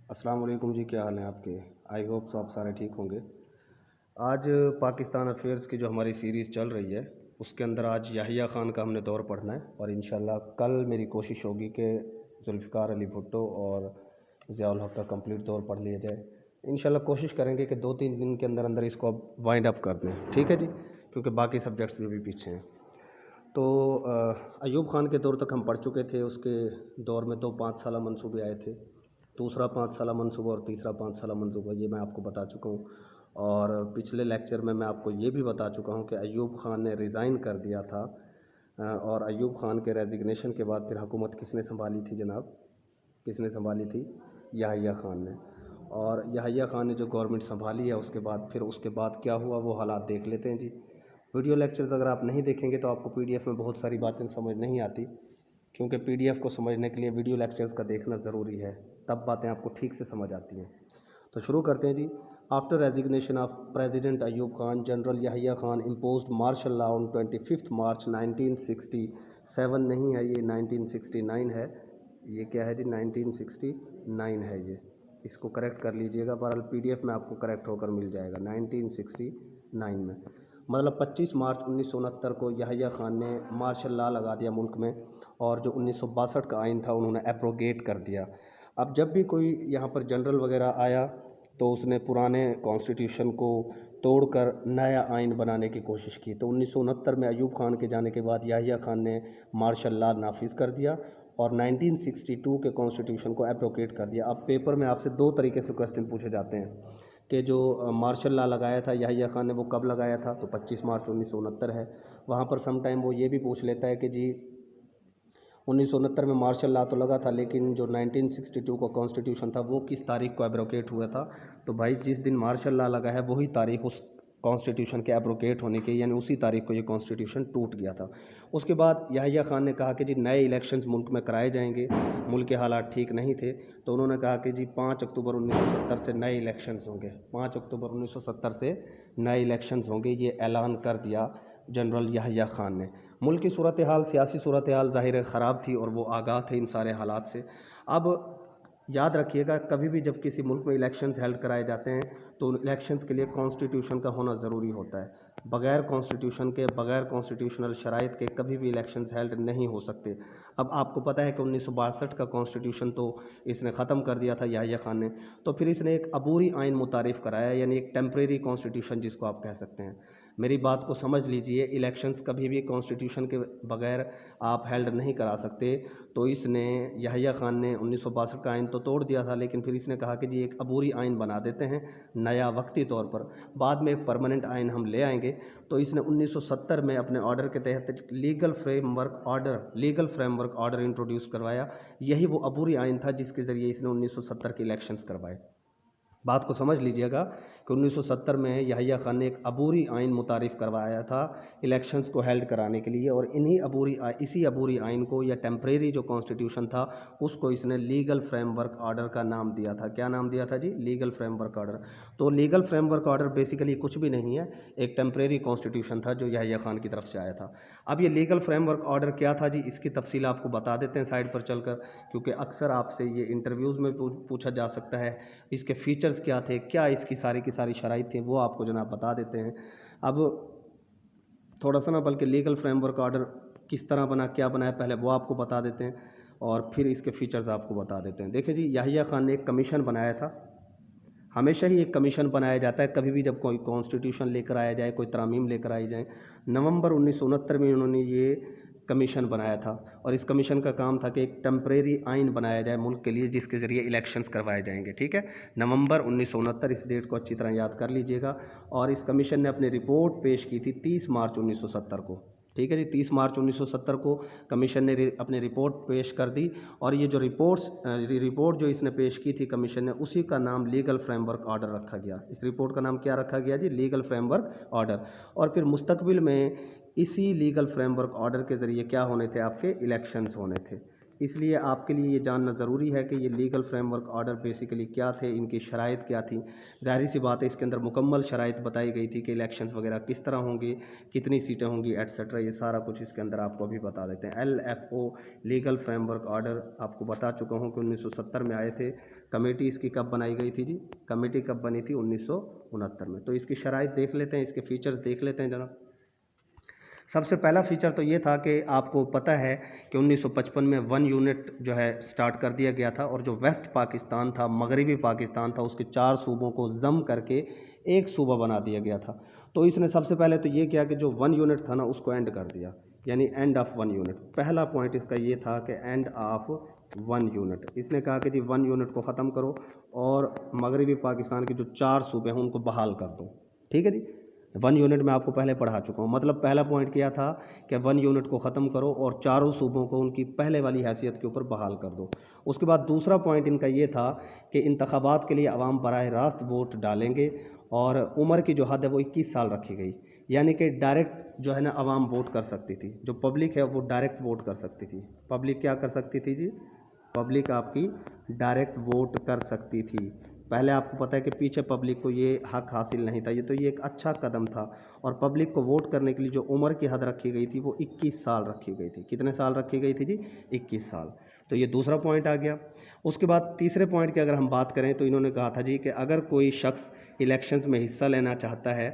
السلام علیکم جی، کیا حال ہیں آپ کے؟ آئی ہوپ آپ سارے ٹھیک ہوں گے۔ آج پاکستان افیئرس کی جو ہماری سیریز چل رہی ہے اس کے اندر آج یحییٰ خان کا ہم نے دور پڑھنا ہے، اور انشاءاللہ کل میری کوشش ہوگی کہ ذوالفقار علی بھٹو اور ضیاء الحق کا کمپلیٹ دور پڑھ لیا جائے۔ انشاءاللہ کوشش کریں گے کہ 2-3 دن کے اندر اندر اس کو وائنڈ اپ کر دیں، ٹھیک ہے جی، کیونکہ باقی سبجیکٹس بھی پیچھے ہیں۔ تو ایوب خان کے دور تک ہم پڑھ چکے تھے، اس کے دور میں 2 5 سالہ منصوبے آئے تھے، دوسرا 5 سالہ منصوبہ اور تیسرا 5 سالہ منصوبہ، یہ میں آپ کو بتا چکا ہوں۔ اور پچھلے لیکچر میں آپ کو یہ بھی بتا چکا ہوں کہ ایوب خان نے ریزائن کر دیا تھا، اور ایوب خان کے ریزگنیشن کے بعد پھر حکومت کس نے سنبھالی تھی جناب؟ کس نے سنبھالی تھی؟ یحییٰ خان نے۔ اور یحییٰ خان نے جو گورنمنٹ سنبھالی ہے اس کے بعد کیا ہوا وہ حالات دیکھ لیتے ہیں جی۔ ویڈیو لیکچرز اگر آپ نہیں دیکھیں گے تو آپ کو پی ڈی ایف میں بہت ساری باتیں سمجھ نہیں آتی، کیونکہ پی ڈی ایف کو سمجھنے کے لیے ویڈیو لیکچرز کا دیکھنا ضروری ہے، تب باتیں آپ کو ٹھیک سے سمجھ آتی ہیں۔ تو شروع کرتے ہیں جی۔ After resignation of president Ayub Khan, general Yahya Khan imposed martial law on 25 March 1967 نہیں ہے، یہ 1969 ہے۔ یہ کیا ہے جی؟ 1969 ہے، یہ اس کو کریکٹ کر لیجئے گا، بہرحال پی ڈی ایف میں آپ کو کریکٹ ہو کر مل جائے گا 1969 میں، مطلب 25 مارچ 1969 کو یحییٰ خان نے مارشل لاء لگا دیا ملک میں، اور جو 1962 کا آئین تھا انہوں نے ایبروگیٹ کر دیا۔ اب جب بھی کوئی یہاں پر جنرل وغیرہ آیا تو اس نے پرانے کانسٹیٹیوشن کو توڑ کر نیا آئین بنانے کی کوشش کی، تو 1969 میں ایوب خان کے جانے کے بعد یحییٰ خان نے مارشل لاء نافذ کر دیا اور 1962 کے کانسٹیٹیوشن کو ایبروگیٹ کر دیا۔ اب پیپر میں آپ سے 2 طریقے سے کویسچن پوچھے جاتے ہیں کہ جو مارشل لاء لگایا تھا یحییٰ خان نے وہ کب لگایا تھا، تو 25 مارچ 1969 ہے۔ وہاں پر سم ٹائم وہ یہ بھی پوچھ لیتا ہے کہ جی 1969 میں مارشل لاء تو لگا تھا لیکن جو 1962 کا کانسٹیٹیوشن تھا وہ کس تاریخ کو ایبروگیٹ ہوا تھا؟ تو بھائی جس دن مارشل لاء لگا ہے وہی تاریخ اس کانسٹیٹیوشن کے ایبروگیٹ ہونے کی، یعنی اسی تاریخ کو یہ کانسٹیٹیوشن ٹوٹ گیا تھا۔ اس کے بعد یحییٰ خان نے کہا کہ جی نئے الیکشنز ملک میں کرائے جائیں گے، ملک کے حالات ٹھیک نہیں تھے، تو انہوں نے کہا کہ جی 5 اکتوبر 1970 سے نئے الیکشنز ہوں گے، 5 اکتوبر 1970 سے نئے الیکشنز ہوں گے، یہ اعلان کر دیا جنرل یحییٰ خان نے۔ ملک کی صورتحال، سیاسی صورتحال ظاہر خراب تھی اور وہ آگاہ تھے ان سارے حالات سے۔ اب یاد رکھیے گا کبھی بھی جب کسی ملک میں الیکشنز ہیلڈ کرائے جاتے ہیں تو الیکشنز کے لیے کانسٹیٹیوشن کا ہونا ضروری ہوتا ہے، بغیر کانسٹیٹیوشن کے، بغیر کانسٹیٹیوشنل شرائط کے کبھی بھی الیکشنز ہیلڈ نہیں ہو سکتے۔ اب آپ کو پتہ ہے کہ 1962 کا کانسٹیٹیوشن تو اس نے ختم کر دیا تھا یحییٰ خان نے، تو پھر اس نے ایک عبوری آئین متعارف کرایا، یعنی ایک ٹیمپریری کانسٹیٹیوشن جس کو آپ کہہ سکتے ہیں۔ میری بات کو سمجھ لیجئے، الیکشنز کبھی بھی کانسٹیٹیوشن کے بغیر آپ ہیلڈ نہیں کرا سکتے، تو اس نے یحییٰ خان نے 1962 کا آئین تو توڑ دیا تھا، لیکن پھر اس نے کہا کہ جی ایک عبوری آئین بنا دیتے ہیں نیا، وقتی طور پر، بعد میں ایک پرماننٹ آئین ہم لے آئیں گے۔ تو اس نے 1970 میں اپنے آرڈر کے تحت legal framework order introduce کروایا، یہی وہ عبوری آئین تھا جس کے ذریعے اس نے 1970 کے الیکشنز کروائے۔ بات کو سمجھ لیجئے گا کہ 1970 میں یحییٰ خان نے ایک عبوری آئین متعارف کروایا تھا الیکشنز کو ہیلڈ کرانے کے لیے، اور اسی عبوری آئین کو، یا ٹیمپریری جو کانسٹیٹیوشن تھا اس کو اس نے لیگل فریم ورک آرڈر کا نام دیا تھا۔ کیا نام دیا تھا جی؟ Legal framework order. تو legal framework order basically کچھ بھی نہیں ہے، ایک ٹیمپریری کانسٹیٹیوشن تھا جو یحییٰ خان کی طرف سے آیا تھا۔ اب یہ لیگل فریم ورک آرڈر کیا تھا جی، اس کی تفصیل آپ کو بتا دیتے ہیں سائڈ پر چل کر، کیونکہ اکثر آپ سے یہ انٹرویوز میں پوچھا جا سکتا ہے اس کے فیچرز کیا تھے، کیا اس کی ساری شرائط تھیں، وہ آپ کو جناب بتا دیتے ہیں۔ اب تھوڑا سا بلکہ لیگل فریم ورک آرڈر کس طرح بنا، کیا بنا ہے، پہلے وہ آپ کو بتا دیتے ہیں اور پھر اس کے فیچرز آپ کو بتا دیتے ہیں۔ دیکھیں جی، یحییٰ خان نے ایک کمیشن بنایا تھا، ہمیشہ ہی ایک کمیشن بنایا جاتا ہے کبھی بھی جب کوئی کانسٹیٹیوشن لے کر آیا جائے، کوئی ترامیم لے کر آئی جائیں۔ نومبر 1969 میں انہوں نے یہ کمیشن بنایا تھا، اور اس کمیشن کا کام تھا کہ ایک ٹیمپریری آئین بنایا جائے ملک کے لیے جس کے ذریعے الیکشنز کروائے جائیں گے، ٹھیک ہے۔ نومبر 1969، اس ڈیٹ کو اچھی طرح یاد کر لیجئے گا، اور اس کمیشن نے اپنی رپورٹ پیش کی تھی 30 مارچ 1970 کو، ٹھیک ہے جی۔ 30 مارچ 1970 کو کمیشن نے اپنی رپورٹ پیش کر دی، اور یہ جو رپورٹ جو اس نے پیش کی تھی کمیشن نے، اسی کا نام لیگل فریم ورک آرڈر رکھا گیا۔ اس رپورٹ کا نام کیا رکھا گیا جی؟ Legal framework order. اور پھر مستقبل میں اسی لیگل فریم ورک آرڈر کے ذریعے کیا ہونے تھے؟ آپ کے الیکشنز ہونے تھے، اس لیے آپ کے لیے یہ جاننا ضروری ہے کہ یہ legal framework order basically کیا تھے، ان کی شرائط کیا تھیں۔ ظاہر سی بات ہے اس کے اندر مکمل شرائط بتائی گئی تھی کہ الیکشنز وغیرہ کس طرح ہوں گی، کتنی سیٹیں ہوں گی ایٹسیٹرا، یہ سارا کچھ اس کے اندر آپ کو ابھی بتا دیتے ہیں۔ LFO legal framework order آپ کو بتا چکا ہوں کہ 1970 میں آئے تھے۔ کمیٹی اس کی کب بنائی گئی تھی جی؟ کمیٹی کب بنی تھی؟ 1969 میں۔ تو اس کی شرائط دیکھ لیتے ہیں، اس کے فیچرز دیکھ لیتے ہیں جناب۔ سب سے پہلا فیچر تو یہ تھا کہ آپ کو پتہ ہے کہ 1955 میں 1 یونٹ جو ہے سٹارٹ کر دیا گیا تھا، اور جو ویسٹ پاکستان تھا، مغربی پاکستان تھا، اس کے 4 صوبوں کو ضم کر کے ایک صوبہ بنا دیا گیا تھا۔ تو اس نے سب سے پہلے تو یہ کیا کہ جو 1 یونٹ تھا نا اس کو اینڈ کر دیا، یعنی اینڈ آف 1 یونٹ۔ پہلا پوائنٹ اس کا یہ تھا کہ اینڈ آف 1 یونٹ۔ اس نے کہا کہ جی 1 یونٹ کو ختم کرو اور مغربی پاکستان کے جو 4 صوبے ہیں ان کو بحال کر دو، ٹھیک ہے جی۔ 1 یونٹ میں آپ کو پہلے پڑھا چکا ہوں، مطلب پہلا پوائنٹ کیا تھا کہ 1 یونٹ کو ختم کرو اور 4 صوبوں کو ان کی پہلے والی حیثیت کے اوپر بحال کر دو۔ اس کے بعد دوسرا پوائنٹ ان کا یہ تھا کہ انتخابات کے لیے عوام براہ راست ووٹ ڈالیں گے، اور عمر کی جو حد ہے وہ 21 سال رکھی گئی، یعنی کہ ڈائریکٹ جو ہے نا عوام ووٹ کر سکتی تھی، جو پبلک ہے وہ ڈائریکٹ ووٹ کر سکتی تھی۔ پبلک کیا کر سکتی تھی جی؟ پبلک آپ کی ڈائریکٹ ووٹ کر سکتی تھی۔ پہلے آپ کو پتہ ہے کہ پیچھے پبلک کو یہ حق حاصل نہیں تھا، یہ ایک اچھا قدم تھا، اور پبلک کو ووٹ کرنے کے لیے جو عمر کی حد رکھی گئی تھی وہ 21 سال رکھی گئی تھی۔ کتنے سال رکھی گئی تھی جی؟ 21 سال۔ تو یہ دوسرا پوائنٹ آ گیا۔ اس کے بعد تیسرے پوائنٹ کی اگر ہم بات کریں تو انہوں نے کہا تھا جی کہ اگر کوئی شخص الیکشنز میں حصہ لینا چاہتا ہے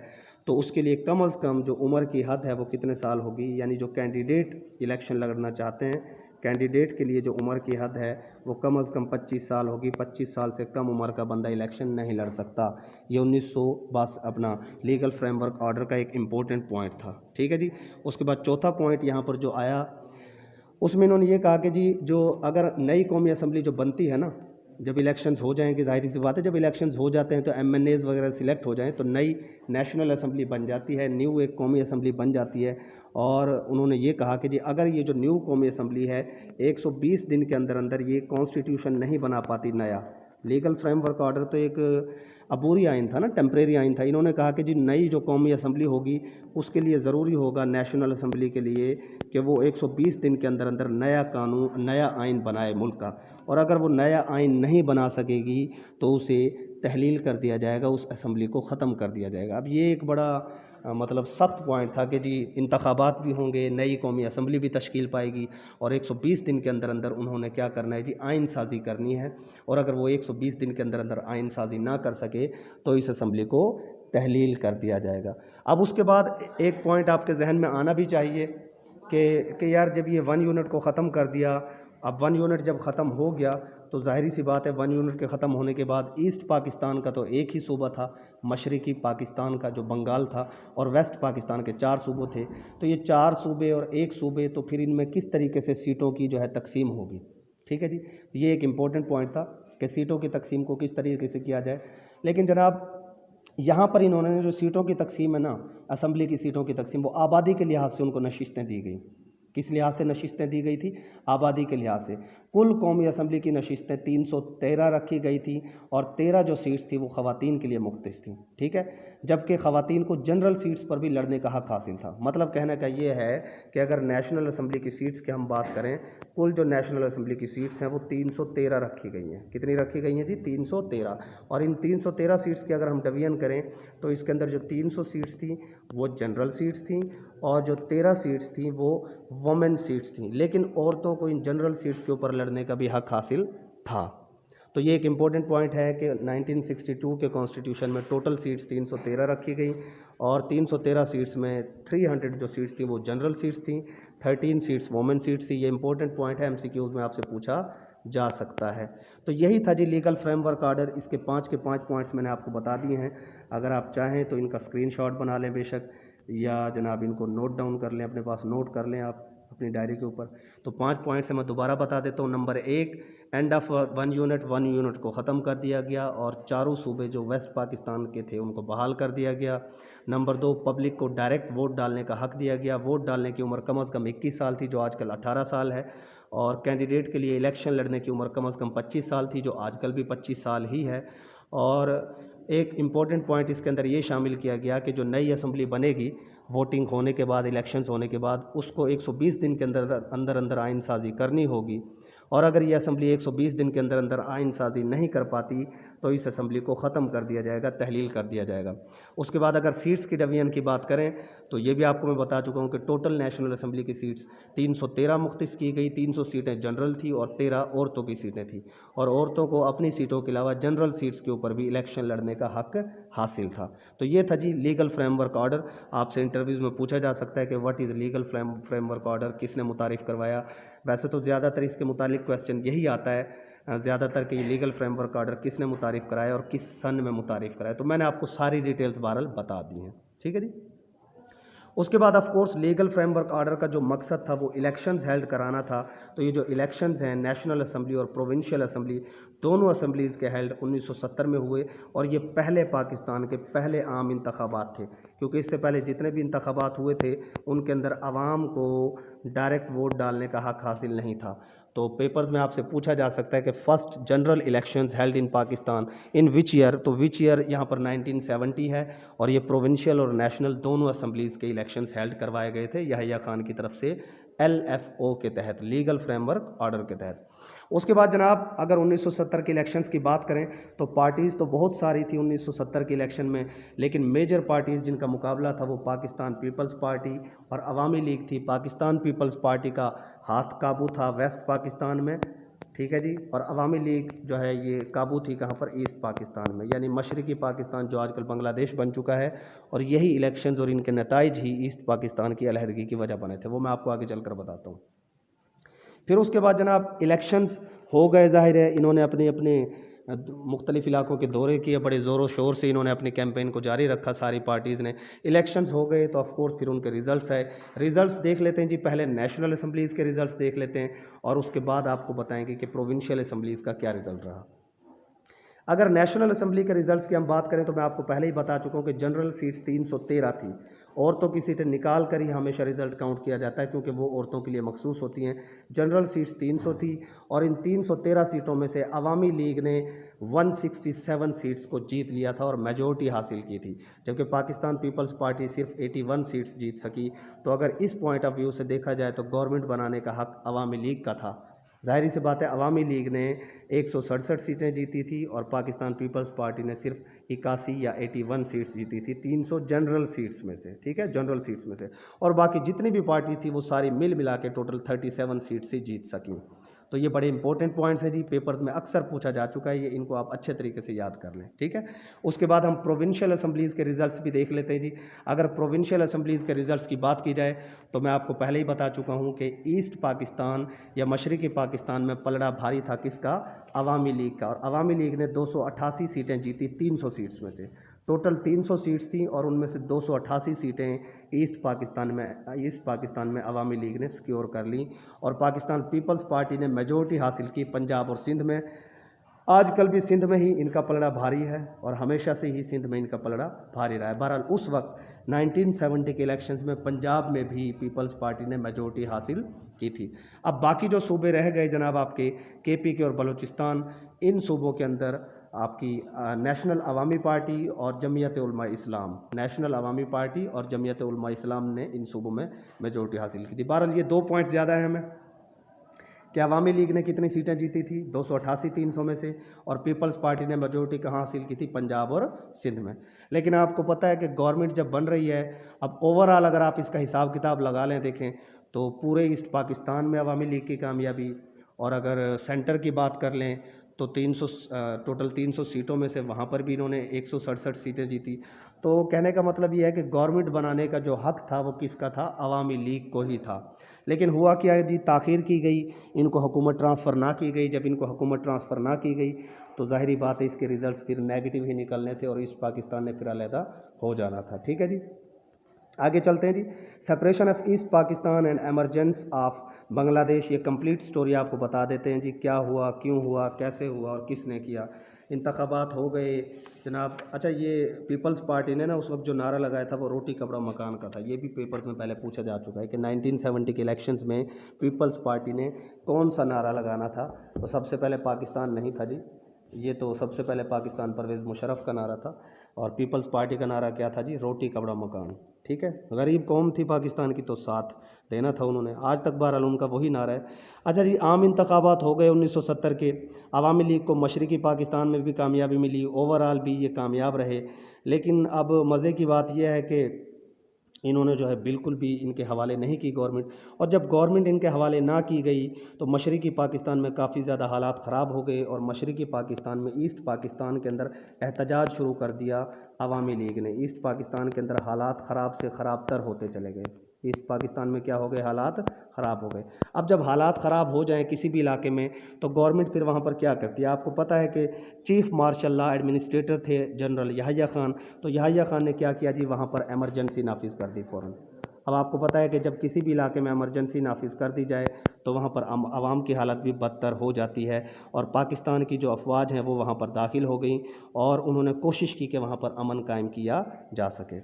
تو اس کے لیے کم از کم جو عمر کی حد ہے وہ کتنے سال ہوگی، یعنی جو کینڈیڈیٹ الیکشن لڑنا چاہتے ہیں، کینڈیڈیٹ کے لیے جو عمر کی حد ہے وہ کم از کم 25 سال ہوگی۔ 25 سال سے کم عمر کا بندہ الیکشن نہیں لڑ سکتا۔ یہ 1900 اپنا لیگل فریم ورک آرڈر کا ایک امپورٹنٹ پوائنٹ تھا، ٹھیک ہے جی۔ اس کے بعد چوتھا پوائنٹ یہاں پر جو آیا اس میں انہوں نے یہ کہا کہ جی جو اگر نئی قومی اسمبلی جو بنتی ہے نا، جب الیکشنز ہو جائیں گے، ظاہری سی بات ہے جب الیکشنز ہو جاتے ہیں تو MNAs وغیرہ سلیکٹ ہو جائیں تو نئی نیشنل اسمبلی بن جاتی ہے، نیو ایک قومی اسمبلی بن جاتی ہے۔ اور انہوں نے یہ کہا کہ جی اگر یہ جو نیو قومی اسمبلی ہے 120 دن کے اندر اندر یہ کانسٹیٹیوشن نہیں بنا پاتی نیا، لیگل فریم ورک آرڈر تو ایک عبوری آئین تھا نا، ٹیمپریری آئین تھا، انہوں نے کہا کہ جی نئی جو قومی اسمبلی ہوگی اس کے لیے ضروری ہوگا نیشنل اسمبلی کے لیے کہ وہ 120 دن کے اندر اندر نیا قانون، نیا آئین بنائے ملک کا، اور اگر وہ نیا آئین نہیں بنا سکے گی تو اسے تحلیل کر دیا جائے گا، اس اسمبلی کو ختم کر دیا جائے گا۔ اب یہ ایک بڑا مطلب سخت پوائنٹ تھا کہ جی انتخابات بھی ہوں گے، نئی قومی اسمبلی بھی تشکیل پائے گی، اور 120 دن کے اندر اندر انہوں نے کیا کرنا ہے جی آئین سازی کرنی ہے، اور اگر وہ 120 دن کے اندر اندر آئین سازی نہ کر سکے تو اس اسمبلی کو تحلیل کر دیا جائے گا۔ اب اس کے بعد ایک پوائنٹ آپ کے ذہن میں آنا بھی چاہیے کہ یار جب یہ 1 یونٹ کو ختم کر دیا، اب 1 یونٹ جب ختم ہو گیا تو ظاہری سی بات ہے 1 یونٹ کے ختم ہونے کے بعد ایسٹ پاکستان کا تو ایک ہی صوبہ تھا، مشرقی پاکستان کا جو بنگال تھا، اور ویسٹ پاکستان کے 4 صوبے تھے۔ تو یہ 4 صوبے اور ایک صوبے، تو پھر ان میں کس طریقے سے سیٹوں کی جو ہے تقسیم ہوگی، ٹھیک ہے جی۔ یہ ایک امپورٹنٹ پوائنٹ تھا کہ سیٹوں کی تقسیم کو کس طریقے سے کیا جائے۔ لیکن جناب یہاں پر انہوں نے جو سیٹوں کی تقسیم ہے نا، اسمبلی کی سیٹوں کی تقسیم، وہ آبادی کے لحاظ سے ان کو نشستیں دی گئیں۔ کس لحاظ سے نشستیں دی گئی تھی؟ آبادی کے لحاظ سے۔ کل قومی اسمبلی کی نشستیں 313 رکھی گئی تھیں، اور 13 جو سیٹس تھیں وہ خواتین کے لیے مختص تھیں، ٹھیک ہے، جبکہ خواتین کو جنرل سیٹس پر بھی لڑنے کا حق حاصل تھا۔ مطلب کہنے کا یہ ہے کہ اگر نیشنل اسمبلی کی سیٹس کی ہم بات کریں، کل جو نیشنل اسمبلی کی سیٹس ہیں وہ 313 رکھی گئی ہیں۔ کتنی رکھی گئی ہیں جی؟ 313۔ اور ان 313 سیٹس کی اگر ہم ڈویژن کریں تو اس کے اندر جو 300 سیٹس تھیں وہ جنرل سیٹس تھیں، اور جو 13 سیٹس تھیں وہ وومن سیٹس تھیں، لیکن عورتوں کو ان جنرل سیٹس کے اوپر لڑنے کا بھی حق حاصل تھا۔ تو یہ ایک امپورٹنٹ پوائنٹ ہے کہ 1962 کے کانسٹیٹیوشن میں ٹوٹل سیٹس 313 رکھی گئیں، اور 313 سیٹس میں 300 جو سیٹس تھیں وہ جنرل سیٹس تھیں، 13 سیٹس وومن سیٹس تھیں۔ یہ امپورٹنٹ پوائنٹ ہے، MCQs میں آپ سے پوچھا جا سکتا ہے۔ تو یہی تھا جی لیگل فریم ورک آرڈر۔ اس کے 5 کے 5 پوائنٹس میں نے آپ کو بتا دیے ہیں، اگر آپ چاہیں تو ان کا اسکرین شاٹ بنا لیں بے شک، یا جناب ان کو نوٹ ڈاؤن کر لیں، اپنے پاس نوٹ کر لیں آپ اپنی ڈائری کے اوپر۔ تو 5 پوائنٹس میں دوبارہ بتا دیتا ہوں۔ Number 1، and of 1 unit, 1 unit کو ختم کر دیا گیا، اور 4 صوبے جو ویسٹ پاکستان کے تھے ان کو بحال کر دیا گیا۔ نمبر 2، پبلک کو ڈائریکٹ ووٹ ڈالنے کا حق دیا گیا۔ ووٹ ڈالنے کی عمر کم از کم 21 سال تھی، جو آج کل 18 سال ہے، اور کینڈیڈیٹ کے لیے الیکشن لڑنے کی عمر کم از کم 25 سال تھی، جو آج کل بھی 25 سال ہی ہے۔ اور ایک امپورٹنٹ پوائنٹ اس کے اندر یہ شامل کیا گیا کہ جو نئی اسمبلی بنے گی ووٹنگ ہونے کے بعد، الیکشنز ہونے کے بعد، اس کو 120 دن کے اندر اندر آئین سازی کرنی ہوگی، اور اگر یہ اسمبلی 120 دن کے اندر اندر آئین سازی نہیں کر پاتی تو اس اسمبلی کو ختم کر دیا جائے گا، تحلیل کر دیا جائے گا۔ اس کے بعد اگر سیٹس کی ڈویژن کی بات کریں تو یہ بھی آپ کو میں بتا چکا ہوں کہ ٹوٹل نیشنل اسمبلی کی سیٹس 313 مختص کی گئی، 300 سیٹیں جنرل تھی اور 13 عورتوں کی سیٹیں تھیں، اور عورتوں کو اپنی سیٹوں کے علاوہ جنرل سیٹس کے اوپر بھی الیکشن لڑنے کا حق حاصل تھا۔ تو یہ تھا جی لیگل فریم ورک آرڈر۔ آپ سے انٹرویوز میں پوچھا جا سکتا ہے کہ what is legal framework order, کس نے متعارف کروایا؟ ویسے تو زیادہ تر اس کے متعلق کویسچن یہی آتا ہے زیادہ تر کہ یہ لیگل فریم ورک آرڈر کس نے متعارف کرایا اور کس سن میں متعارف کرایا، تو میں نے آپ کو ساری ڈیٹیلز بہرحال بتا دی ہیں، ٹھیک ہے جی۔ اس کے بعد of course legal framework order کا جو مقصد تھا وہ الیکشنز ہیلڈ کرانا تھا۔ تو یہ جو الیکشنز ہیں نیشنل اسمبلی اور پروونشل اسمبلی دونوں اسمبلیز کے ہیلڈ 1970 میں ہوئے، اور یہ پہلے پاکستان کے پہلے عام انتخابات تھے، کیونکہ اس سے پہلے جتنے بھی انتخابات ہوئے تھے ان کے اندر عوام کو ڈائریکٹ ووٹ ڈالنے کا حق حاصل نہیں تھا۔ تو پیپرز میں آپ سے پوچھا جا سکتا ہے کہ first general elections held in Pakistan in which year, تو وچ ایئر یہاں پر 1970 ہے، اور یہ پروونشل اور نیشنل دونوں اسمبلیز کے الیکشنز ہیلڈ کروائے گئے تھے یحییٰ خان کی طرف سے LFO کے تحت، لیگل فریم ورک آرڈر کے تحت۔ اس کے بعد جناب اگر 1970 کے الیکشنز کی بات کریں تو پارٹیز تو بہت ساری تھی 1970 کے الیکشن میں، لیکن میجر پارٹیز جن کا مقابلہ تھا وہ پاکستان پیپلز پارٹی اور عوامی لیگ تھی۔ پاکستان پیپلز پارٹی کا ہاتھ قابو تھا ویسٹ پاکستان میں، ٹھیک ہے جی، اور عوامی لیگ جو ہے یہ قابو تھی کہاں پر؟ ایسٹ پاکستان میں، یعنی مشرقی پاکستان جو آج کل بنگلہ دیش بن چکا ہے، اور یہی الیکشنز اور ان کے نتائج ہی ایسٹ پاکستان کی علیحدگی کی وجہ بنے تھے، وہ میں آپ کو آگے چل کر بتاتا ہوں۔ پھر اس کے بعد جناب الیکشنز ہو گئے، ظاہر ہے انہوں نے اپنے مختلف علاقوں کے دورے کیے، بڑے زور و شور سے انہوں نے اپنی کیمپین کو جاری رکھا ساری پارٹیز نے۔ الیکشنز ہو گئے تو آف کورس پھر ان کے ریزلٹس آئے۔ ریزلٹس دیکھ لیتے ہیں جی، پہلے نیشنل اسمبلیز کے ریزلٹس دیکھ لیتے ہیں اور اس کے بعد آپ کو بتائیں گے کہ پروونشل اسمبلیز کا کیا ریزلٹ رہا۔ اگر نیشنل اسمبلی کے ریزلٹس کی ہم بات کریں تو میں آپ کو پہلے ہی بتا چکا ہوں کہ جنرل سیٹس 313 تھی، عورتوں کی سیٹیں نکال کر ہی ہمیشہ ریزلٹ کاؤنٹ کیا جاتا ہے کیونکہ وہ عورتوں کے لیے مخصوص ہوتی ہیں۔ جنرل سیٹس 300 تھی، اور ان 313 سیٹوں میں سے عوامی لیگ نے 167 سیٹس کو جیت لیا تھا اور میجورٹی حاصل کی تھی، جبکہ پاکستان پیپلز پارٹی صرف 81 سیٹس جیت سکی۔ تو اگر اس پوائنٹ آف ویو سے دیکھا جائے تو گورنمنٹ بنانے کا حق عوامی لیگ کا تھا۔ ظاہری سی بات ہے عوامی لیگ نے 167 سیٹیں جیتی تھی اور پاکستان پیپلز پارٹی نے صرف 81 یا 81 سیٹس جیتی تھی 300 جنرل سیٹس میں سے، ٹھیک ہے، جنرل سیٹس میں سے، اور باقی جتنی بھی پارٹی تھی وہ ساری ملا کے ٹوٹل 37 سیٹس ہی جیت سکیں۔ تو یہ بڑے امپورٹنٹ پوائنٹس ہیں جی، پیپرز میں اکثر پوچھا جا چکا ہے، یہ ان کو آپ اچھے طریقے سے یاد کر لیں، ٹھیک ہے۔ اس کے بعد ہم پروونشل اسمبلیز کے ریزلٹس بھی دیکھ لیتے ہیں جی۔ اگر پروونشل اسمبلیز کے ریزلٹس کی بات کی جائے تو میں آپ کو پہلے ہی بتا چکا ہوں کہ ایسٹ پاکستان یا مشرقی پاکستان میں پلڑا بھاری تھا کس کا؟ عوامی لیگ کا، اور عوامی لیگ نے 288 سیٹیں جیتی 300 سیٹس میں سے۔ ٹوٹل 300 سیٹس تھیں اور ان میں سے 288 سیٹیں ایسٹ پاکستان میں عوامی لیگ نے سیکیور کر لیں، اور پاکستان پیپلز پارٹی نے میجورٹی حاصل کی پنجاب اور سندھ میں۔ آج کل بھی سندھ میں ہی ان کا پلڑا بھاری ہے اور ہمیشہ سے ہی سندھ میں ان کا پلڑا بھاری رہا ہے۔ بہرحال اس وقت 1970 کے الیکشنز میں پنجاب میں بھی پیپلز پارٹی نے میجورٹی حاصل کی تھی۔ اب باقی جو صوبے رہ گئے جناب آپ کے KP کے اور بلوچستان، ان صوبوں کے اندر آپ کی نیشنل عوامی پارٹی اور جمعیت علماء اسلام، نیشنل عوامی پارٹی اور جمعیت علماء اسلام نے ان صوبوں میں میجورٹی حاصل کی تھی۔ بہرحال یہ 2 پوائنٹ زیادہ ہیں ہمیں کہ عوامی لیگ نے کتنی سیٹیں جیتی تھی 288 300 میں سے، اور پیپلز پارٹی نے میجورٹی کہاں حاصل کی تھی؟ پنجاب اور سندھ میں۔ لیکن آپ کو پتہ ہے کہ گورنمنٹ جب بن رہی ہے، اب اوورآل اگر آپ اس کا حساب کتاب لگا لیں دیکھیں تو پورے ایسٹ پاکستان میں عوامی لیگ کی کامیابی، اور اگر سینٹر کی بات کر لیں تو ٹوٹل 300 سیٹوں میں سے وہاں پر بھی انہوں نے 167 سیٹیں جیتی۔ تو کہنے کا مطلب یہ ہے کہ گورنمنٹ بنانے کا جو حق تھا وہ کس کا تھا؟ عوامی لیگ کو ہی تھا۔ لیکن ہوا کیا ہے جی، تاخیر کی گئی، ان کو حکومت ٹرانسفر نہ کی گئی۔ جب ان کو حکومت ٹرانسفر نہ کی گئی تو ظاہری بات ہے اس کے ریزلٹس پھر نیگیٹو ہی نکلنے تھے اور ایسٹ پاکستان نے پھر علیحدہ ہو جانا تھا، ٹھیک ہے جی۔ آگے چلتے ہیں جی، separation of east Pakistan and emergence of Bangladesh, یہ کمپلیٹ سٹوری آپ کو بتا دیتے ہیں جی، کیا ہوا، کیوں ہوا، کیسے ہوا اور کس نے کیا۔ انتخابات ہو گئے جناب۔ اچھا، یہ پیپلز پارٹی نے نا اس وقت جو نعرہ لگایا تھا وہ روٹی کپڑا مکان کا تھا، یہ بھی پیپرز میں پہلے پوچھا جا چکا ہے کہ 1970 کے الیکشنز میں پیپلز پارٹی نے کون سا نعرہ لگانا تھا؟ تو سب سے پہلے پاکستان نہیں تھا جی، یہ تو سب سے پہلے پاکستان پرویز مشرف کا نعرہ تھا، اور پیپلز پارٹی کا نعرہ کیا تھا جی؟ روٹی کپڑا مکان۔ ٹھیک ہے، غریب قوم تھی پاکستان کی تو ساتھ دینا تھا انہوں نے، آج تک بہرحال ان کا وہی نعرہ ہے۔ اچھا جی، عام انتخابات ہو گئے 1970 کے، عوامی لیگ کو مشرقی پاکستان میں بھی کامیابی ملی، اوورال بھی یہ کامیاب رہے، لیکن اب مزے کی بات یہ ہے کہ انہوں نے جو ہے بالکل بھی ان کے حوالے نہیں کی گورنمنٹ، اور جب گورنمنٹ ان کے حوالے نہ کی گئی تو مشرقی پاکستان میں کافی زیادہ حالات خراب ہو گئے، اور مشرقی پاکستان میں ایسٹ پاکستان کے اندر احتجاج شروع کر دیا عوامی لیگ نے۔ ایسٹ پاکستان کے اندر حالات خراب سے خراب تر ہوتے چلے گئے، ایسٹ پاکستان میں کیا ہو گئے، حالات خراب ہو گئے۔ اب جب حالات خراب ہو جائیں کسی بھی علاقے میں تو گورنمنٹ پھر وہاں پر کیا کرتی ہے؟ آپ کو پتہ ہے کہ چیف مارشل لا ایڈمنسٹریٹر تھے جنرل یحییٰ خان، تو یحییٰ خان نے کیا کیا جی، وہاں پر ایمرجنسی نافذ کر دی فوراً۔ اب آپ کو پتہ ہے کہ جب کسی بھی علاقے میں ایمرجنسی نافذ کر دی جائے تو وہاں پر عوام کی حالت بھی بدتر ہو جاتی ہے، اور پاکستان کی جو افواج ہیں وہ وہاں پر داخل ہو گئیں اور انہوں نے کوشش کی کہ وہاں پر امن قائم کیا جا سکے۔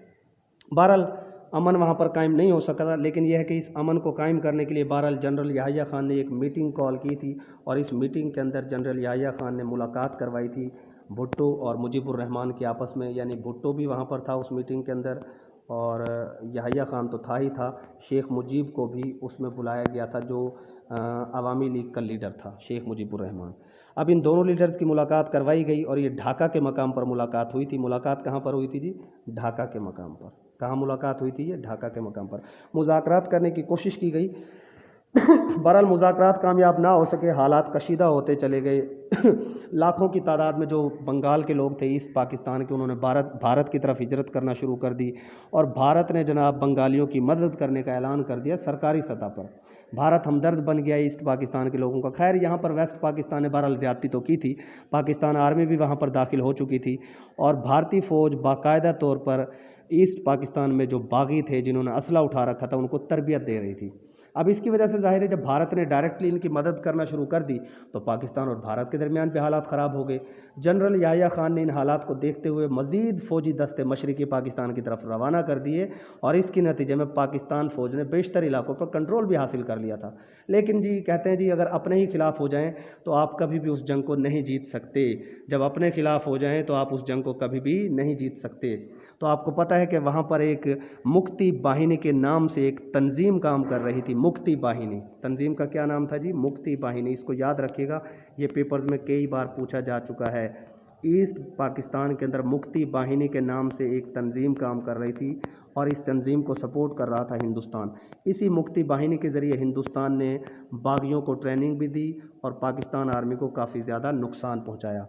بہرحال امن وہاں پر قائم نہیں ہو سکا تھا، لیکن یہ ہے کہ اس امن کو قائم کرنے کے لیے بہرحال جنرل یحییٰ خان نے ایک میٹنگ کال کی تھی، اور اس میٹنگ کے اندر جنرل یحییٰ خان نے ملاقات کروائی تھی بھٹو اور مجیب الرحمان کے آپس میں، یعنی بھٹو بھی وہاں پر تھا اس میٹنگ کے اندر، اور یحییٰ خان تو تھا ہی تھا، شیخ مجیب کو بھی اس میں بلایا گیا تھا جو عوامی لیگ کا لیڈر تھا، شیخ مجیب الرحمان۔ اب ان دونوں لیڈرز کی ملاقات کروائی گئی، اور یہ ڈھاکہ کے مقام پر ملاقات ہوئی تھی۔ ملاقات کہاں پر ہوئی تھی جی؟ ڈھاکہ کے مقام پر۔ کہاں ملاقات ہوئی تھی؟ یہ ڈھاکہ کے مقام پر مذاکرات کرنے کی کوشش کی گئی، بہرحال مذاکرات کامیاب نہ ہو سکے، حالات کشیدہ ہوتے چلے گئے۔ لاکھوں کی تعداد میں جو بنگال کے لوگ تھے ایسٹ پاکستان کے، انہوں نے بھارت کی طرف ہجرت کرنا شروع کر دی، اور بھارت نے جناب بنگالیوں کی مدد کرنے کا اعلان کر دیا سرکاری سطح پر۔ بھارت ہمدرد بن گیا ایسٹ پاکستان کے لوگوں کا۔ خیر یہاں پر ویسٹ پاکستان نے بہرحال زیادتی تو کی تھی، پاکستان آرمی بھی وہاں پر داخل ہو چکی تھی، اور بھارتی فوج باقاعدہ طور پر ایسٹ پاکستان میں جو باغی تھے جنہوں نے اسلحہ اٹھا رکھا تھا ان کو تربیت دے رہی تھی۔ اب اس کی وجہ سے ظاہر ہے جب بھارت نے ڈائریکٹلی ان کی مدد کرنا شروع کر دی تو پاکستان اور بھارت کے درمیان بھی حالات خراب ہو گئے۔ جنرل یحییٰ خان نے ان حالات کو دیکھتے ہوئے مزید فوجی دستے مشرقی پاکستان کی طرف روانہ کر دیے، اور اس کے نتیجے میں پاکستان فوج نے بیشتر علاقوں پر کنٹرول بھی حاصل کر لیا تھا۔ لیکن جی کہتے ہیں جی اگر اپنے ہی خلاف ہو جائیں تو آپ کبھی بھی اس جنگ کو نہیں جیت سکتے، جب اپنے خلاف ہو جائیں تو آپ اس جنگ کو کبھی بھی نہیں جیت سکتے۔ تو آپ کو پتہ ہے کہ وہاں پر ایک مکتی باہنی کے نام سے ایک تنظیم کام کر رہی تھی، مکتی باہنی۔ تنظیم کا کیا نام تھا جی؟ مکتی باہنی۔ اس کو یاد رکھیے گا، یہ پیپرز میں کئی بار پوچھا جا چکا ہے۔ ایسٹ پاکستان کے اندر مکتی باہنی کے نام سے ایک تنظیم کام کر رہی تھی، اور اس تنظیم کو سپورٹ کر رہا تھا ہندوستان۔ اسی مکتی باہنی کے ذریعے ہندوستان نے باغیوں کو ٹریننگ بھی دی اور پاکستان آرمی کو کافی زیادہ نقصان پہنچایا۔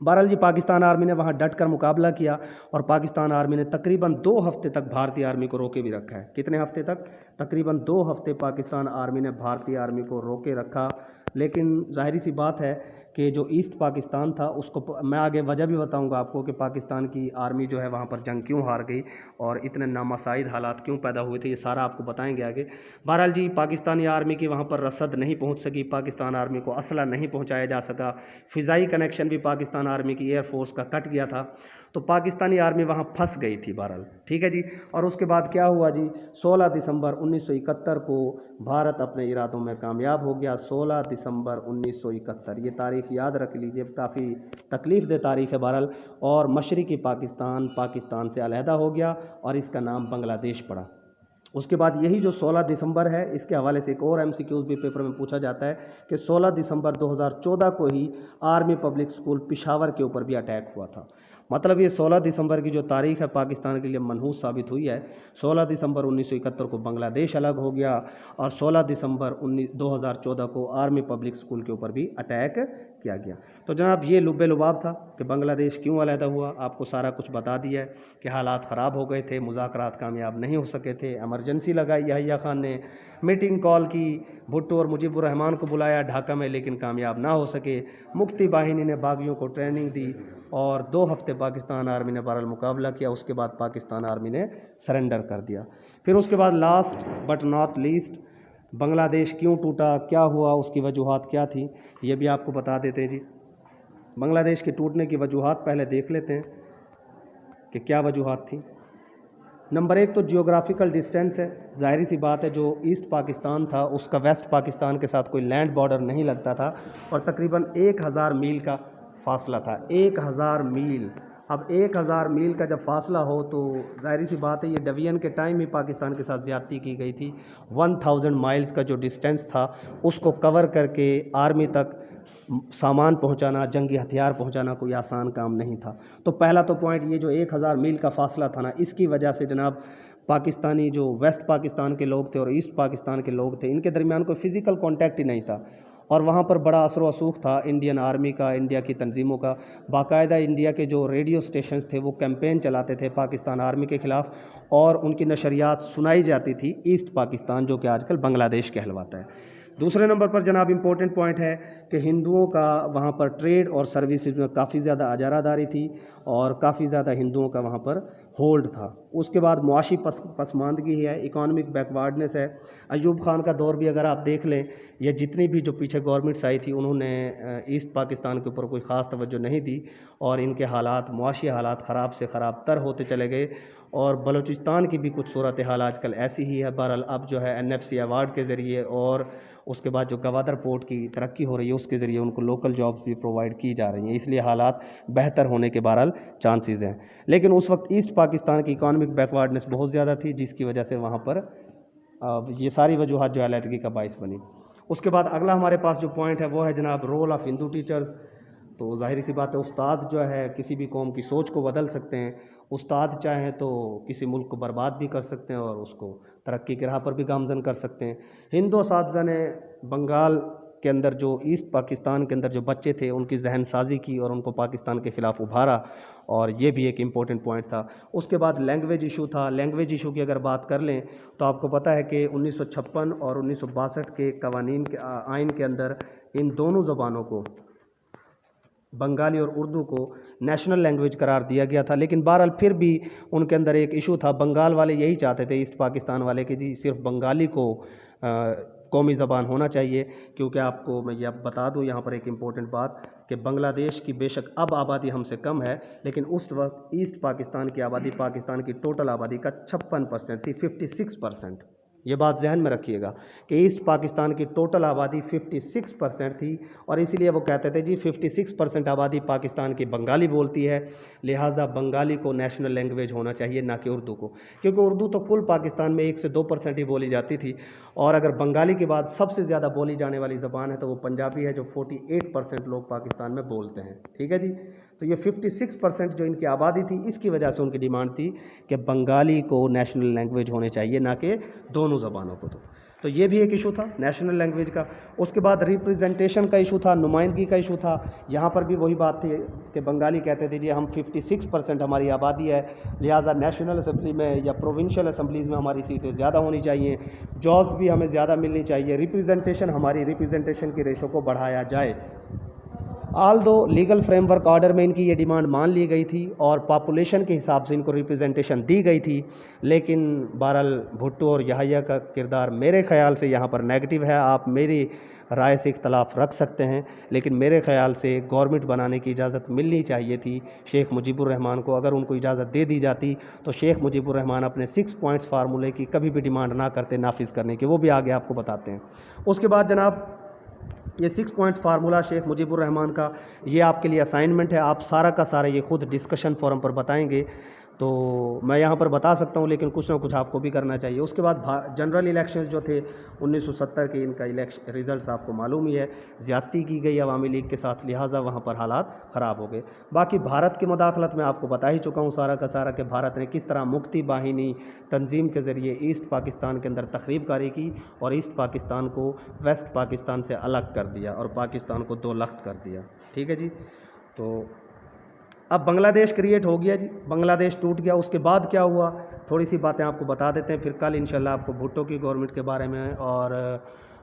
بہرحال جی پاکستان آرمی نے وہاں ڈٹ کر مقابلہ کیا، اور پاکستان آرمی نے تقریباً 2 ہفتے تک بھارتی آرمی کو روکے بھی رکھا ہے۔ کتنے ہفتے تک؟ تقریباً 2 ہفتے پاکستان آرمی نے بھارتی آرمی کو روکے رکھا۔ لیکن ظاہری سی بات ہے کہ جو ایسٹ پاکستان تھا اس کو میں آگے وجہ بھی بتاؤں گا آپ کو کہ پاکستان کی آرمی جو ہے وہاں پر جنگ کیوں ہار گئی اور اتنے نامساعد حالات کیوں پیدا ہوئے تھے، یہ سارا آپ کو بتائیں گے آگے۔ بہرحال جی پاکستانی آرمی کی وہاں پر رسد نہیں پہنچ سکی، پاکستان آرمی کو اسلحہ نہیں پہنچایا جا سکا، فضائی کنیکشن بھی پاکستان آرمی کی ایئر فورس کا کٹ گیا تھا، تو پاکستانی آرمی وہاں پھنس گئی تھی بہرحال، ٹھیک ہے جی۔ اور اس کے بعد کیا ہوا جی؟ 16 دسمبر 1971 کو بھارت اپنے ارادوں میں کامیاب ہو گیا۔ 16 دسمبر 1971 یہ تاریخ یاد رکھ لیجئے، کافی تکلیف دہ تاریخ ہے بہرحال، اور مشرقی پاکستان سے علیحدہ ہو گیا اور اس کا نام بنگلہ دیش پڑا۔ اس کے بعد یہی جو 16 دسمبر ہے اس کے حوالے سے ایک اور MCQs بھی پیپر میں پوچھا جاتا ہے کہ 16 دسمبر 2014 کو ہی آرمی پبلک اسکول پشاور کے اوپر بھی اٹیک ہوا تھا۔ مطلب یہ 16 دسمبر کی جو تاریخ ہے پاکستان کے لیے منحوس ثابت ہوئی ہے۔ 16 دسمبر 1971 کو بنگلہ دیش الگ ہو گیا، اور 16 دسمبر 2014 کو آرمی پبلک اسکول کے اوپر بھی اٹیک کیا گیا۔ تو جناب یہ لب لباب تھا کہ بنگلہ دیش کیوں علیحدہ ہوا، آپ کو سارا کچھ بتا دیا ہے کہ حالات خراب ہو گئے تھے، مذاکرات کامیاب نہیں ہو سکے تھے، ایمرجنسی لگائی یحییٰ خان نے، میٹنگ کال کی، بھٹو اور مجیب الرحمان کو بلایا ڈھاکہ میں لیکن کامیاب نہ ہو سکے، مکتی باہنی نے باغیوں کو ٹریننگ دی، اور 2 ہفتے پاکستان آرمی نے بہرحال مقابلہ کیا۔ اس کے بعد پاکستان آرمی نے سرنڈر کر دیا۔ پھر اس کے بعد لاسٹ بٹ ناٹ لیسٹ بنگلہ دیش کیوں ٹوٹا، کیا ہوا، اس کی وجوہات کیا تھیں، یہ بھی آپ کو بتا دیتے ہیں جی۔ بنگلہ دیش کے ٹوٹنے کی وجوہات پہلے دیکھ لیتے ہیں کہ کیا وجوہات تھیں۔ نمبر 1 تو جیوگرافیکل ڈسٹینس ہے، ظاہری سی بات ہے جو ایسٹ پاکستان تھا اس کا ویسٹ پاکستان کے ساتھ کوئی لینڈ بارڈر نہیں لگتا تھا، اور تقریباً 1000 میل کا فاصلہ تھا، 1000 میل۔ اب 1000 میل کا جب فاصلہ ہو تو ظاہری سی بات ہے یہ ڈویژن کے ٹائم ہی پاکستان کے ساتھ زیادتی کی گئی تھی. 1000 مائلز کا جو ڈسٹینس تھا اس کو کور کر کے آرمی تک سامان پہنچانا، جنگی ہتھیار پہنچانا کوئی آسان کام نہیں تھا. تو پہلا تو پوائنٹ یہ جو 1000 میل کا فاصلہ تھا نا، اس کی وجہ سے جناب پاکستانی جو ویسٹ پاکستان کے لوگ تھے اور ایسٹ پاکستان کے لوگ تھے، ان کے درمیان کوئی فزیکل کانٹیکٹ ہی نہیں تھا. اور وہاں پر بڑا اثر و رسوخ تھا انڈین آرمی کا، انڈیا کی تنظیموں کا. باقاعدہ انڈیا کے جو ریڈیو سٹیشنز تھے وہ کیمپین چلاتے تھے پاکستان آرمی کے خلاف، اور ان کی نشریات سنائی جاتی تھی ایسٹ پاکستان، جو کہ آج کل بنگلہ دیش کہلواتا ہے. دوسرے نمبر پر جناب امپورٹنٹ پوائنٹ ہے کہ ہندوؤں کا وہاں پر ٹریڈ اور سروسز میں کافی زیادہ اجارہ داری تھی اور کافی زیادہ ہندوؤں کا وہاں پر ہولڈ تھا. اس کے بعد معاشی پسماندگی ہے، اکانومک بیکورڈنس ہے. ایوب خان کا دور بھی اگر آپ دیکھ لیں، یہ جتنی بھی جو پیچھے گورنمنٹس آئی تھی انہوں نے ایسٹ پاکستان کے اوپر کوئی خاص توجہ نہیں دی، اور ان کے حالات، معاشی حالات خراب سے خراب تر ہوتے چلے گئے. اور بلوچستان کی بھی کچھ صورتحال آج کل ایسی ہی ہے. بہرحال اب جو ہے NFC ایوارڈ کے ذریعے اور اس کے بعد جو گوادر پورٹ کی ترقی ہو رہی ہے اس کے ذریعے ان کو لوکل جابز بھی پرووائڈ کی جا رہی ہیں، اس لیے حالات بہتر ہونے کے بہرحال چانسز ہیں. لیکن اس وقت ایسٹ پاکستان کی اکانومک بیکورڈنس بہت زیادہ تھی، جس کی وجہ سے وہاں پر یہ ساری وجوہات جو علیحدگی کا باعث بنی. اس کے بعد اگلا ہمارے پاس جو پوائنٹ ہے وہ ہے جناب رول آف ہندو ٹیچرز. تو ظاہری سی بات ہے، استاد جو ہے کسی بھی قوم کی سوچ کو بدل سکتے ہیں. استاد چاہیں تو کسی ملک کو برباد بھی کر سکتے ہیں اور اس کو ترقی کی راہ پر بھی گامزن کر سکتے ہیں. ہندو اساتذہ نے بنگال کے اندر جو ایسٹ پاکستان کے اندر جو بچے تھے ان کی ذہن سازی کی اور ان کو پاکستان کے خلاف ابھارا، اور یہ بھی ایک امپورٹنٹ پوائنٹ تھا. اس کے بعد لینگویج ایشو تھا. لینگویج ایشو کی اگر بات کر لیں تو آپ کو پتہ ہے کہ 1956 اور 1962 کے قوانین کے آئین کے اندر ان دونوں زبانوں کو، بنگالی اور اردو کو، نیشنل لینگویج قرار دیا گیا تھا. لیکن بہرحال پھر بھی ان کے اندر ایک ایشو تھا. بنگال والے یہی چاہتے تھے، ایسٹ پاکستان والے، کہ جی صرف بنگالی کو قومی زبان ہونا چاہیے. کیونکہ آپ کو میں یہ بتا دوں یہاں پر ایک امپورٹنٹ بات، کہ بنگلہ دیش کی بے شک اب آبادی ہم سے کم ہے، لیکن اس وقت ایسٹ پاکستان کی آبادی پاکستان کی ٹوٹل آبادی کا 56% تھی، 56%. یہ بات ذہن میں رکھیے گا کہ ایسٹ پاکستان کی ٹوٹل آبادی 56% تھی، اور اسی لیے وہ کہتے تھے جی 56% آبادی پاکستان کی بنگالی بولتی ہے، لہٰذا بنگالی کو نیشنل لینگویج ہونا چاہیے، نہ کہ اردو کو. کیونکہ اردو تو کل پاکستان میں 1 سے 2% ہی بولی جاتی تھی، اور اگر بنگالی کے بعد سب سے زیادہ بولی جانے والی زبان ہے تو وہ پنجابی ہے، جو 48% لوگ پاکستان میں بولتے ہیں. ٹھیک ہے جی. تو یہ 56% جو ان کی آبادی تھی، اس کی وجہ سے ان کی ڈیمانڈ تھی کہ بنگالی کو نیشنل لینگویج ہونے چاہیے، نہ کہ دونوں زبانوں کو. تو یہ بھی ایک ایشو تھا نیشنل لینگویج کا. اس کے بعد ریپریزنٹیشن کا ایشو تھا، نمائندگی کا ایشو تھا. یہاں پر بھی وہی بات تھی کہ بنگالی کہتے تھے جی ہم 56% ہماری آبادی ہے، لہٰذا نیشنل اسمبلی میں یا پروونشل اسمبلیز میں ہماری سیٹیں زیادہ ہونی چاہیے، جابس بھی ہمیں زیادہ ملنی چاہیے، ہماری ریپریزنٹیشن کی ریشو کو بڑھایا جائے. آل دو لیگل فریم ورک آرڈر میں ان کی یہ ڈیمانڈ مان لی گئی تھی اور پاپولیشن کے حساب سے ان کو ریپریزنٹیشن دی گئی تھی. لیکن بہرحال بھٹو اور یحییٰ کا کردار میرے خیال سے یہاں پر نیگیٹو ہے. آپ میری رائے سے اختلاف رکھ سکتے ہیں، لیکن میرے خیال سے گورنمنٹ بنانے کی اجازت ملنی چاہیے تھی شیخ مجیب الرحمان کو. اگر ان کو اجازت دے دی جاتی تو شیخ مجیب الرحمان اپنے 6 پوائنٹس فارمولے کی کبھی بھی ڈیمانڈ نہ کرتے نافذ کرنے کی. وہ بھی آگے آپ کو بتاتے ہیں. اس کے بعد جناب یہ 6 پوائنٹس فارمولہ شیخ مجیب الرحمان کا، یہ آپ کے لیے اسائنمنٹ ہے. آپ سارا کا سارا یہ خود ڈسکشن فورم پر بتائیں گے، تو میں یہاں پر بتا سکتا ہوں، لیکن کچھ نہ کچھ آپ کو بھی کرنا چاہیے. اس کے بعد جنرل الیکشنز جو تھے 1970 کے، ان کا ریزلٹس آپ کو معلوم ہی ہے. زیادتی کی گئی عوامی لیگ کے ساتھ، لہٰذا وہاں پر حالات خراب ہو گئے. باقی بھارت کی مداخلت میں آپ کو بتا ہی چکا ہوں سارا کا سارا، کہ بھارت نے کس طرح مکتی باہنی تنظیم کے ذریعے ایسٹ پاکستان کے اندر تخریب کاری کی اور ایسٹ پاکستان کو ویسٹ پاکستان سے الگ کر دیا اور پاکستان کو 2 لخت کر دیا. ٹھیک ہے جی. تو اب بنگلہ دیش کریٹ ہو گیا جی، بنگلہ دیش ٹوٹ گیا. اس کے بعد کیا ہوا، تھوڑی سی باتیں آپ کو بتا دیتے ہیں، پھر کل انشاءاللہ آپ کو بھٹو کی گورنمنٹ کے بارے میں اور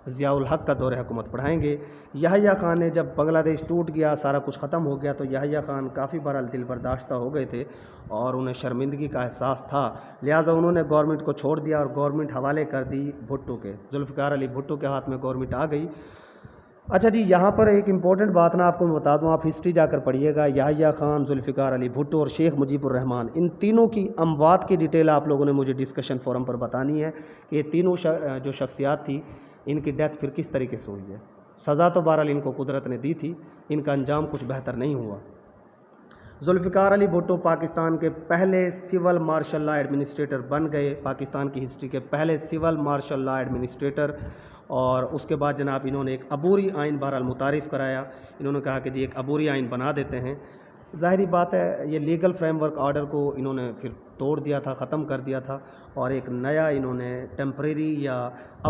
ضیاء الحق کا دور حکومت پڑھائیں گے. یحییٰ خان نے جب بنگلہ دیش ٹوٹ گیا، سارا کچھ ختم ہو گیا، تو یحییٰ خان کافی بہرحال دل برداشتہ ہو گئے تھے اور انہیں شرمندگی کا احساس تھا. لہٰذا انہوں نے گورنمنٹ کو چھوڑ دیا اور گورنمنٹ حوالے کر دی بھٹو کے، ذوالفقار علی بھٹو کے ہاتھ میں گورنمنٹ آ گئی. اچھا جی، یہاں پر ایک امپورٹنٹ بات نا آپ کو میں بتا دوں، آپ ہسٹری جا کر پڑھیے گا. یحییٰ خان، ذوالفقار علی بھٹو اور شیخ مجیب الرحمان، ان تینوں کی اموات کی ڈیٹیل آپ لوگوں نے مجھے ڈسکشن فورم پر بتانی ہے کہ یہ تینوں جو شخصیات تھی، ان کی ڈیتھ پھر کس طریقے سے ہوئی ہے. سزا تو بہرحال ان کو قدرت نے دی تھی، ان کا انجام کچھ بہتر نہیں ہوا. ذوالفقار علی بھٹو پاکستان کے پہلے سول مارشل لا ایڈمنسٹریٹر بن گئے، پاکستان کی ہسٹری کے پہلے سول مارشل لا ایڈمنسٹریٹر. اور اس کے بعد جناب انہوں نے ایک عبوری آئین بہرحال متعارف کرایا. انہوں نے کہا کہ جی ایک عبوری آئین بنا دیتے ہیں. ظاہری بات ہے یہ لیگل فریم ورک آرڈر کو انہوں نے پھر توڑ دیا تھا، ختم کر دیا تھا، اور ایک نیا انہوں نے ٹیمپریری یا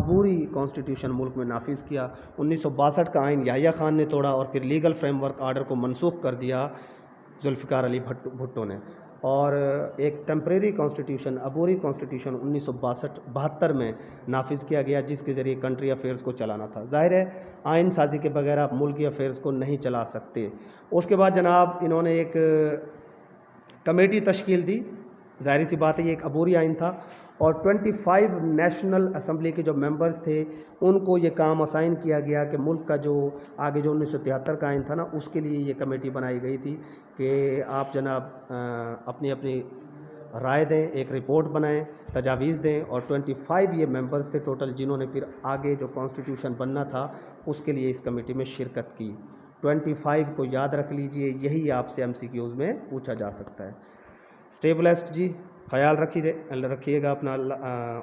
عبوری کانسٹیٹیوشن ملک میں نافذ کیا. 1962 کا آئین یحییٰ خان نے توڑا اور پھر لیگل فریم ورک آرڈر کو منسوخ کر دیا ذوالفقار علی بھٹو نے، اور ایک ٹیمپریری کانسٹیٹیوشن عبوری کانسٹیٹیوشن 1972 میں نافذ کیا گیا، جس کے ذریعے کنٹری افیئرز کو چلانا تھا. ظاہر ہے آئین سازی کے بغیر آپ ملکی افیئرز کو نہیں چلا سکتے. اس کے بعد جناب انہوں نے ایک کمیٹی تشکیل دی. ظاہری سی بات ہے یہ ایک عبوری آئین تھا، اور 25 نیشنل اسمبلی کے جو ممبرز تھے ان کو یہ کام اسائن کیا گیا کہ ملک کا جو آگے جو 1973 کا آئین تھا نا، اس کے لیے یہ کمیٹی بنائی گئی تھی کہ آپ جناب اپنی اپنی رائے دیں، ایک رپورٹ بنائیں، تجاویز دیں. اور 25 یہ ممبرز تھے ٹوٹل جنہوں نے پھر آگے جو کانسٹیٹیوشن بننا تھا اس کے لیے اس کمیٹی میں شرکت کی. 25 کو یاد رکھ لیجئے، یہی آپ سے MCQs میں پوچھا جا سکتا ہے. اسٹے بلیسڈ جی، خیال رکھیے گا اپنا.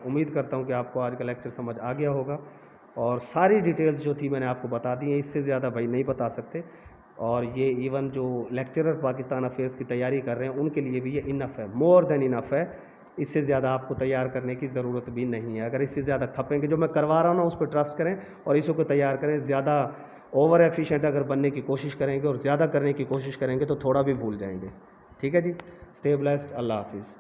امید کرتا ہوں کہ آپ کو آج کا لیکچر سمجھ آ گیا ہوگا، اور ساری ڈیٹیلز جو تھی میں نے آپ کو بتا دی ہیں، اس سے زیادہ بھائی نہیں بتا سکتے. اور یہ ایون جو لیکچرر پاکستان افیئرس کی تیاری کر رہے ہیں ان کے لیے بھی یہ انف ہے، مور دین انف ہے. اس سے زیادہ آپ کو تیار کرنے کی ضرورت بھی نہیں ہے. اگر اس سے زیادہ کھپیں گے، جو میں کروا رہا ہوں نا اس پہ ٹرسٹ کریں اور اس کو تیار کریں. زیادہ اوور ایفیشینٹ اگر بننے کی کوشش کریں گے اور زیادہ کرنے کی کوشش کریں گے تو تھوڑا بھی بھول جائیں گے. ٹھیک ہے جی، اسٹے بلیسڈ، اللہ حافظ.